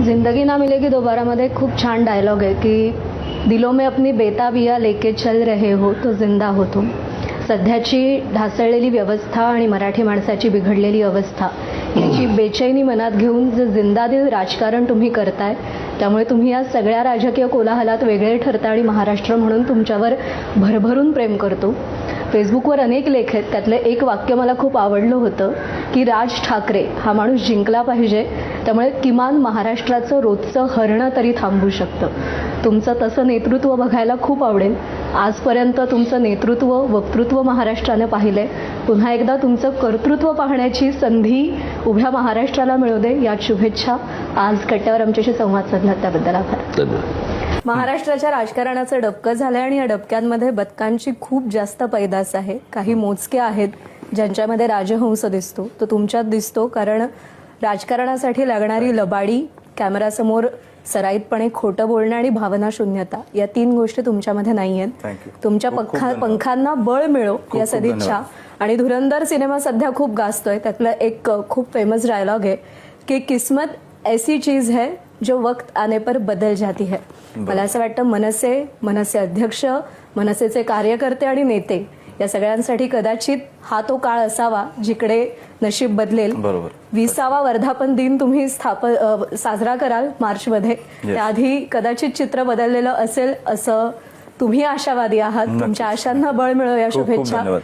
जिंदगी ना मिलेगी दोबारामध्ये खूप छान डायलॉग आहे की दिलों में अपनी बेताबिया लेके चल रहे हो तो जिंदा हो तुम. सध्याची ढासळलेली व्यवस्था आणि मराठी माणसाची बिघडलेली अवस्था याची बेचैनी मनात घेऊन जे जिंदादिल राजकारण तुम्ही करताय त्यामुळे तुम्ही या सगळ्या राजकीय कोलाहलात वेगळे ठरता आणि महाराष्ट्र म्हणून तुमच्यावर भरभरून प्रेम करतो. फेसबुकवर अनेक लेख आहेत, त्यातलं एक वाक्य मला खूप आवडलं होतं की राज ठाकरे हा माणूस जिंकला पाहिजे, त्यामुळे किमान महाराष्ट्राचं रोजचं हरणं तरी थांबू शकतं. तुमचं तसं नेतृत्व बघायला खूप आवडेल. आजपर्यंत तुमचं नेतृत्व वक्तृत्व महाराष्ट्रानं पाहिलंय. पुन्हा एकदा तुमचं कर्तृत्व पाहण्याची संधी उभ्या महाराष्ट्राला मिळू दे यात शुभेच्छा. आज कट्ट्यावर आमच्याशी संवाद साधला त्याबद्दल आभार. महाराष्ट्राच्या राजकारणाचं डबकं झालंय आणि या डबक्यांमध्ये बदकांची खूप जास्त पैदास आहे. काही मोजके आहेत ज्यांच्यामध्ये राजहंस दिसतो, तो तुमच्यात दिसतो. कारण राजकारणासाठी लागणारी लबाडी, कॅमेरासमोर सराईतपणे खोटं बोलणं आणि भावनाशून्यता या 3 गोष्टी तुमच्यामध्ये नाही आहेत. तुमच्या पंखांना बळ मिळो या सदिच्छा. आणि धुरंधर सिनेमा सध्या खूप गाजतोय, त्यातलं एक खूप फेमस डायलॉग आहे की किस्मत ऐसी चीज है जो वक्त आने पर बदल जाती है. मला असं वाटतं मनसे अध्यक्ष, मनसेचे कार्यकर्ते आणि नेते या सगळ्यांसाठी कदाचित हा तो काळ असावा जिकडे नशीब बदलेल. 20वा वर्धापन दिन तुम्ही साजरा कराल मार्चमध्ये, त्याआधी कदाचित चित्र बदललेलं असेल असं तुम्ही आशावादी आहात. तुमच्या आशांना बळ मिळो या शुभेच्छा.